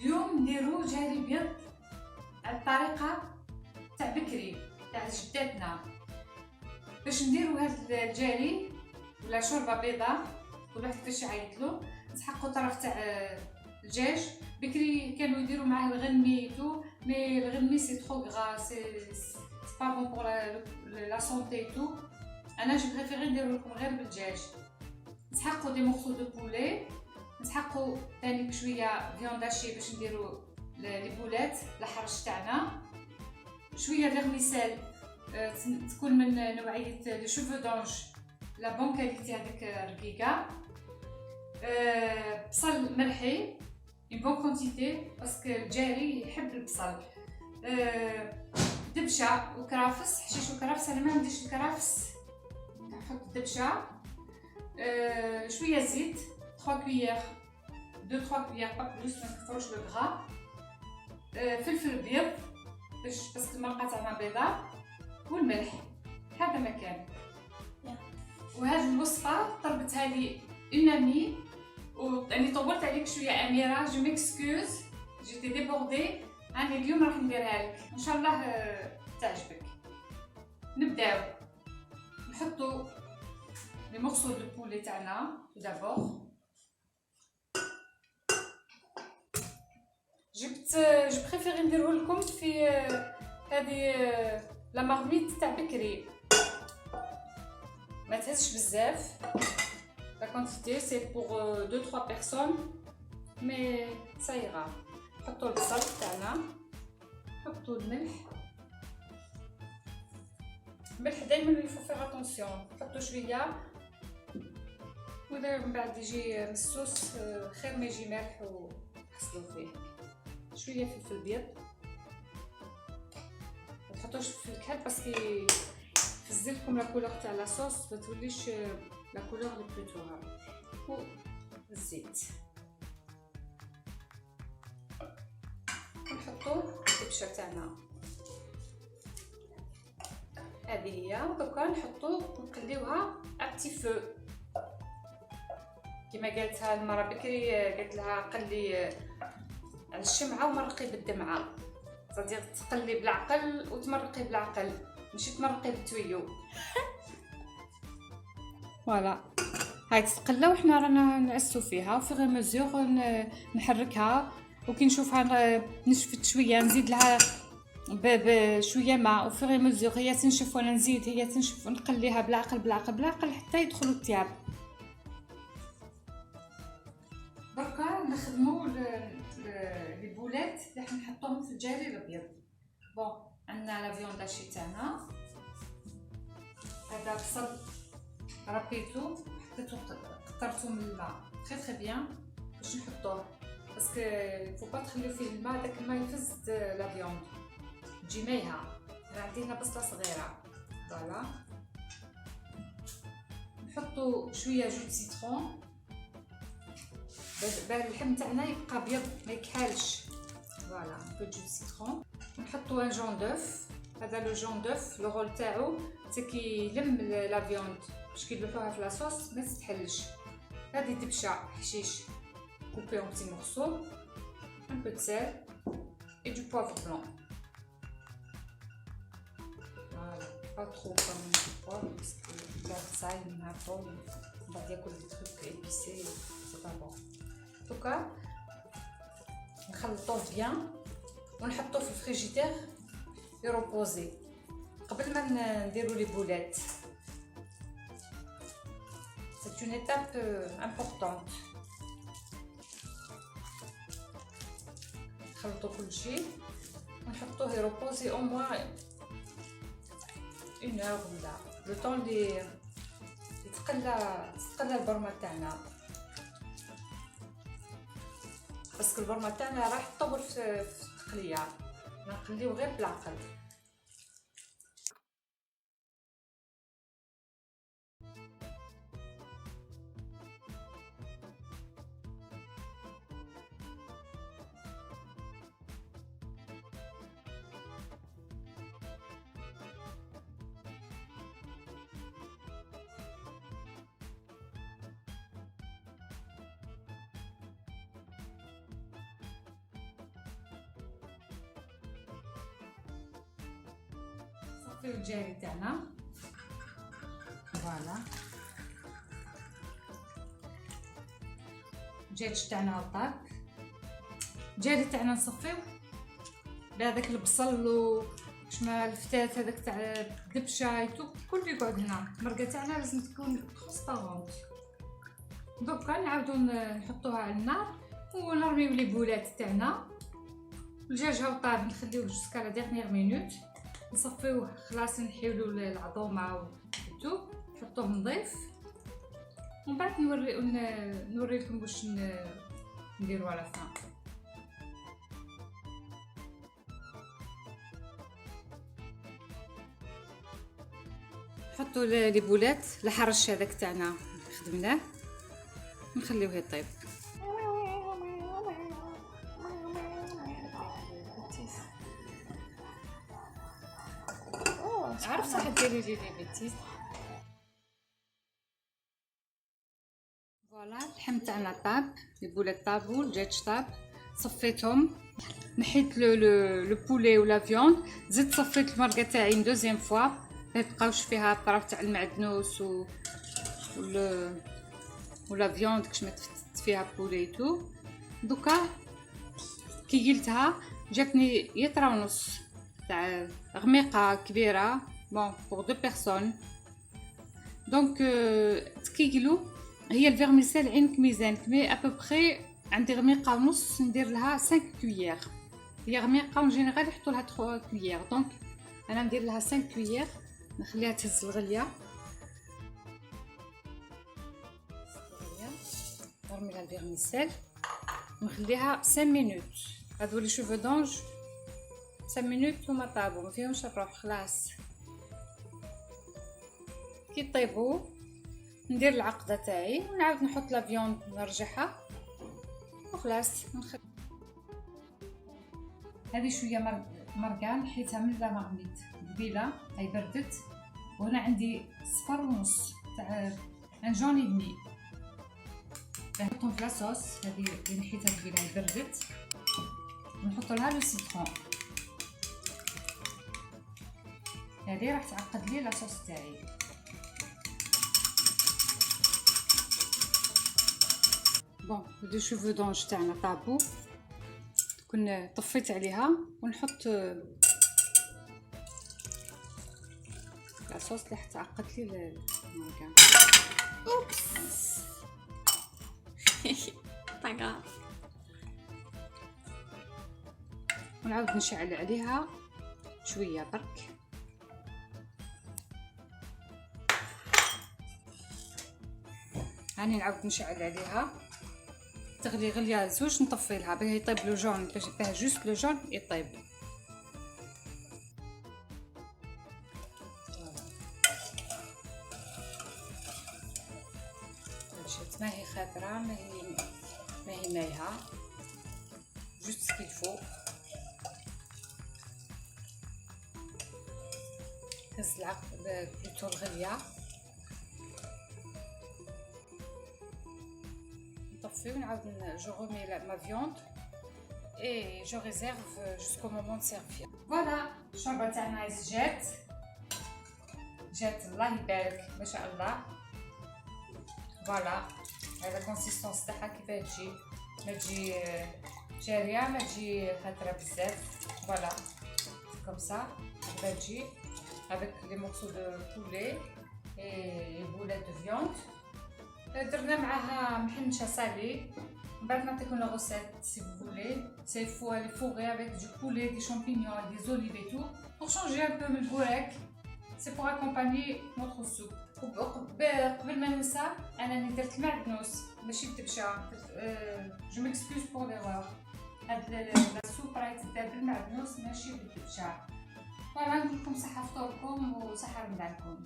اليوم نديرو جاري بيض على الطريقه تاع بكري تاع جداتنا. باش نديرو هاد الجاري ولا شوربه بيضاء كل واحد كيفاش يعيطلو، نسحقو طرف تاع الدجاج. بكري كانوا يديروا معاه الغنمي مي الغنمي سي ترو غرا، سي با بون بور لا سونتي تو. انا جو بريفيري نديرو لكم غير بالدجاج. نسحقو دي مورسو دو بولي، نسحقو ثاني بشويه فيوند هاشي باش نديرو لي بولات الحرش تاعنا. شويه فيرميسيل تكون من نوعيه لو شوفو دونج لا بون كاليتي هذيك رقيقه. بصل مرحي اون بون كونتيتي باسكو الجاري يحب البصل. دبشه وكرافس، حشيش وكرافس. انا ما نديش الكرافس، نحط دبشه. شويه زيت 3 كويير 2 3 كويير با بلوس، ما نكثروش لو غرا. فلفل بيض باسكو المرقه تاعنا بيضاء، والملح. هذا ما كان. وهذه الوصفه طلبتها لي اون امي، واني طولت عليك شويه اميره، جو ميكسكوز جيتي ديبوردي. انا اليوم راح نديرها لك ان شاء الله تعجبك. نبداو نحطو لي مورسو دو بولي تاعنا دابور. جبت جو بريفيري نديرو لكم في هذه لا مارميت تاع بكري، ما تهزش بزاف. لا كونتيتي سي بور 2 3 بيرسون مي سا يغا. نحطو البصل تاعنا، نحطو الملح. الملح دائما يفو فيغ اتونسيون، نحطو شويه ولا من بعد يجي مسوس خير ما يجي مالح وحصلو فيه. شويه فلفل ابيض، ما تحطوش فلفل كحل باسكو يفزل لكم لا كولور تاع لا صوص، ما توليش لا كولور لي بلوتوها. والزيت ونحطو الدبشه تاعنا. هذه هي. دوكا نحطو نقليوها ابتي فو كما قالتها المره بكري، قالت لها قلي على الشمعه ومرقي بالدمعه، صديق تقلي بالعقل وتمرقي بالعقل، ماشي تمرقي بالتويو. فوالا هاي تتقلى وحنا رانا نعسو فيها وفي غير مزيغ نحركها. وكي نشوفها نشفت شويه نزيد لها بشويه ماء، وفي غير مزيغ هي تنشف وانا نزيد، هي تنشف ونقليها بالعقل بالعقل بالعقل حتى يدخلوا التياب. دركا نخدموا لي بولات اللي حنحطوهم في الجاري الابيض. بون عندنا لا فيوند هاشي تاعنا، هذا بصل ربيتو حطيتو قطرتو من الماء تري تري بيان باش نحطوه، باسكو فو با تخليو فيه الماء، داك الماء يفز لا فيوند تجي مايهه. راه عندنا بصله صغيره. فوالا نحطو شويه جو سيترون باش اللحم تاعنا يبقى ابيض ما يكحالش. فوالا بو جو سيترون. نحطو ان جون دوف. هذا لو جون دوف لو رول تاعو حتى كيلم لا فيوند باش كيلوحوها في لاصوص ما تتحلش. هذه دبشه حشيش كوبي اون بتي مورسو، ان بو سال اي دو بوافر بلون. فوالا با ترو كوم بوافر باسكو لا صايم مع طول بعد ياكل دي تروك ايبيسي سي با بون. دوكا نخلطوه بيان ونحطوه في الفريجيدير يروبوزي قبل ما نديرو لي بولات. سي اون ايتاب امبورطونط. نخلطو كلشي ونحطوه يروبوزي او موان اون اور ولا لو طون لي تقلى البرمه تاعنا، باسكو البرمه تاعنا راح تطول في التقليه. نقليو غير بالعقل. نصفيو الجاري تاعنا. فوالا الدجاج تاعنا طاب. الجاري تاعنا نصفيو بهذاك البصل و شما الفتات هذاك تاع الدبشه ايتو كل يقعد هنا. المرقه تاعنا لازم تكون ترونسبارونت. دوكا نعاودو نحطوها على النار ونرميو لي بولات تاعنا. الدجاج هاو طاب نخليوه جوسكا لا ديرنيير مينوت. نصفيوه خلاص نحيولو العظومه و تو نحطوه نظيف ومن بعد نوري لكم واش نديرو على الفرن. نحطو لي بولات الحرش هذاك تاعنا خدمناه نخليوه يطيب. عارف صح ديري لي بيتيز. فوالا اللحم تاعنا طاب، لي بولات طابو، الدجاج طاب، صفيتهم نحيت لو بولي ولا فيوند. زدت صفيت المرقه تاعي دوزيام فوا ما يبقاوش فيها الطرف تاع المعدنوس ولا فيوند كش ما تفتت فيها بولي تو. دوكا كي قلتها جاتني يطرا ونص تاع غميقه كبيره بون بور دو بيرسون. دونك تكيلو هي الفيرميسيل عينك ميزانك مي ابوبري عندي غميقه ونص ندير لها 5 كويير. هي غميقه اون جينيرال يحطوا لها 3 كويير دونك انا ندير لها 5 كويير. نخليها تهز الغليه نرمي لها الفيرميسيل ونخليها 5 مينوت. هادو لي شوفو دونج 5 مينوت هما طابو ما فيهمش الروح خلاص. كي طيبوا ندير العقده تاعي ونعاود نحط لا فيوند نرجعها وخلاص. هذه شويه مرقه نحيتها من لا مارميت قبيله هاي بردت وهنا عندي صفر ونص تاع ان جوني دمي نحطهم في لاصوص. هذه اللي نحيتها قبيله هاي بردت ونحط لها لو سيترون. هذه راح تعقد لي لاصوص تاعي. بون لي شوفو دونج تاعنا طابو كون طفيت عليها ونحط لاصوص اللي حتعقد لي المرقه. اوبس طاقه. ونعاود نشعل عليها شويه برك. هاني نعاود نشعل عليها تغلي غليه زوج نطفي لها باه يطيب لو جون باه جوست لو جون يطيب. شفت ما هي خضرا ما هي مايها جوست سكيل فو. هز العقد بلوتو الغليه نطفي ونعاود جو رومي ما فيوند اي جو ريزيرف جوسكو مومون دو سيرفير. فوالا الشوربه تاعنا جات الله يبارك ما شاء الله. فوالا هذا كونسيستونس تاعها كيفاه تجي ما تجي جاريه ما تجي خاطره بزاف. فوالا كوم سا كيفاه تجي avec les morceaux de poulet et les boulettes de viande. درنا معاها محنشه سالي. من بعد نعطيكم لا غوسيت سي فولي. سي فو لي فوغي avec du poulet, des champignons, des olives et tout pour changer un peu من البوراك. c'est pour accompagner notre soupe. قبل ما ننسى انا درت المعدنوس ماشي الدبشه. جو ميكسكوز بور ليغور. هاد لا سوب راهي تدار بالمعدنوس ماشي بالدبشه. فوالا نقول لكم صحه فطوركم وصحه رمضانكم.